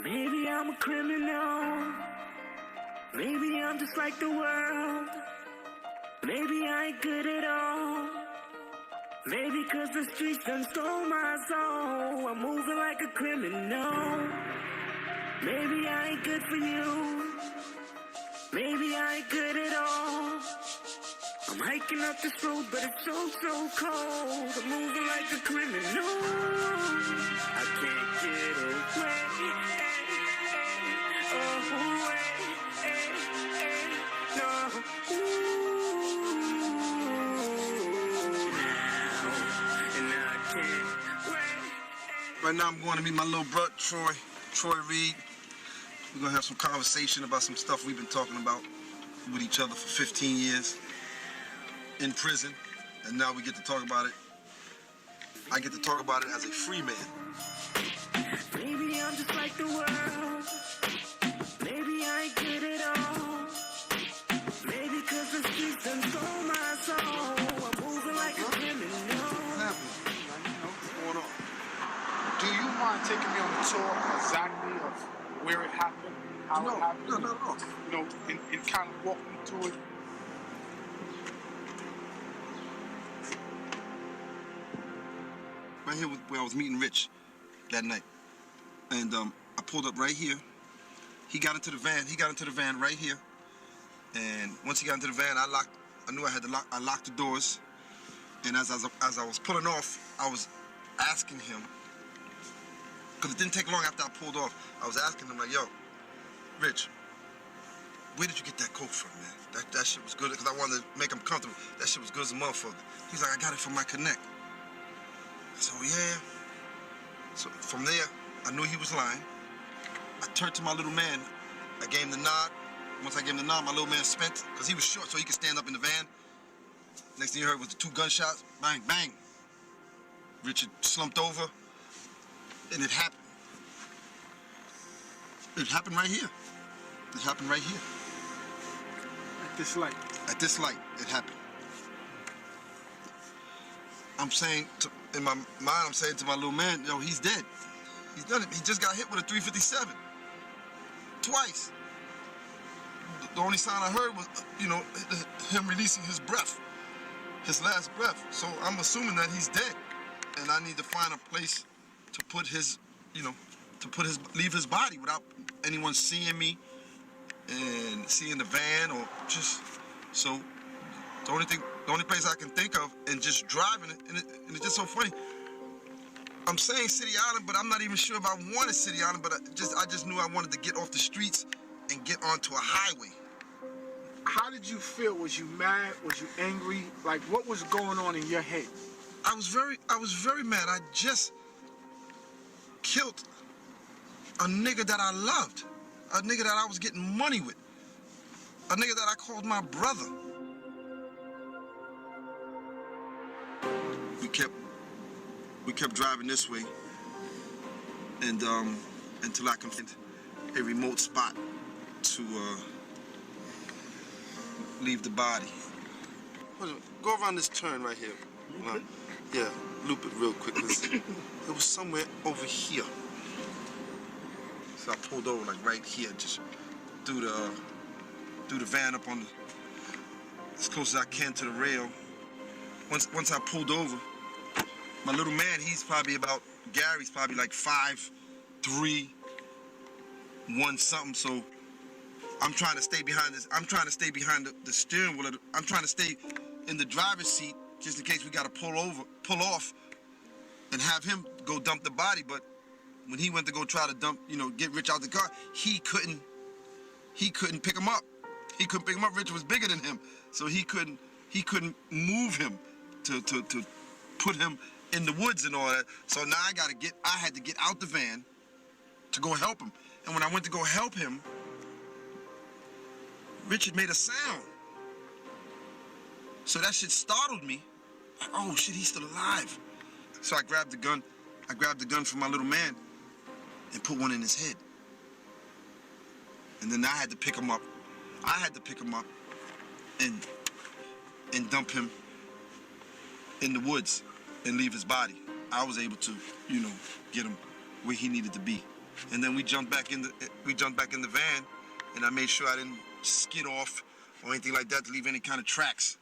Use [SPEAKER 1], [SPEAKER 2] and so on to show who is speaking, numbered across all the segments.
[SPEAKER 1] Maybe I'm a criminal. Maybe I'm just like the world. Maybe I ain't good at all. Maybe 'cause the streets done stole my soul. I'm moving like a criminal. Maybe I ain't good for you. Maybe I ain't good at all. I'm hiking up this road, but it's so cold. I'm moving like a criminal. I can't get away. No. Now I can't wait.
[SPEAKER 2] Right now I'm going to meet my little brother, Troy Reed. We're going to have some conversation about some stuff we've been talking about with each other for 15 years in prison, and now we get to talk about it. I get to talk about it as a free man.
[SPEAKER 1] Maybe I'm just like the world. Maybe I ain't good at all. Maybe 'cause the streets done stole my soul. I'm moving like a criminal.
[SPEAKER 2] What's going on?
[SPEAKER 3] Do you mind taking me on the tour exactly of where it happened, how it happened?
[SPEAKER 2] No.
[SPEAKER 3] You know, and kind of walk me through it.
[SPEAKER 2] Right here where I was meeting Rich that night. And I pulled up right here. He got into the van. Right here. And once he got into the van, I knew I had to lock. I locked the doors. And as I was pulling off, I was asking him, because it didn't take long after I pulled off, I was asking him like, yo, Rich, where did you get that coke from, man? That shit was good, because I wanted to make him comfortable. That shit was good as a motherfucker. He's like, I got it from my connect. So yeah. So from there, I knew he was lying. I turned to my little man. I gave him the nod. Once I gave him the nod, my little man spent, because he was short, so he could stand up in the van. Next thing you heard was the 2 gunshots. Bang, bang. Richard slumped over, and it happened. It happened right here. It happened right here.
[SPEAKER 3] At this light.
[SPEAKER 2] At this light, it happened. I'm saying, in my mind, I'm saying to my little man, yo, he's dead. He's done it. He just got hit with a 357. Twice. The only sound I heard was, him releasing his breath. His last breath. So I'm assuming that he's dead. And I need to find a place to put his, leave his body without anyone seeing me and seeing the van or just, so the only place I can think of and just driving it, and it's just so funny. I'm saying City Island, but I'm not even sure if I wanted City Island, but I just knew I wanted to get off the streets and get onto a highway.
[SPEAKER 3] How did you feel? Was you mad? Was you angry? Like, what was going on in your head?
[SPEAKER 2] I was very mad. I just killed a nigga that I loved. A nigga that I was getting money with. A nigga that I called my brother. We kept driving this way, and until I could find a remote spot to leave the body. Go around this turn right here. Yeah, loop it real quick. It was somewhere over here. So I pulled over like right here, just threw the van up on as close as I can to the rail. Once I pulled over, my little man, Gary's probably like 5'3", 1 something. So I'm trying to stay behind this. I'm trying to stay behind the steering wheel. I'm trying to stay in the driver's seat just in case we got to pull off, and have him go dump the body. But when he went to go try to get Rich out the car, he couldn't pick him up. He couldn't pick him up. Rich was bigger than him, so he couldn't move him to put him in the woods and all that. So now I had to get out the van to go help him. And when I went to go help him, Richard made a sound. So that shit startled me. Like, oh shit, he's still alive. So I grabbed the gun from my little man and put one in his head. And then I had to pick him up. And dump him in the woods and leave his body. I was able to, get him where he needed to be. And then we jumped back in the van, and I made sure I didn't skid off or anything like that to leave any kind of tracks.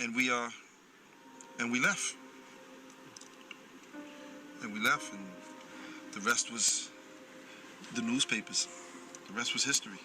[SPEAKER 2] And we left. And we left, and the rest was the newspapers. The rest was history.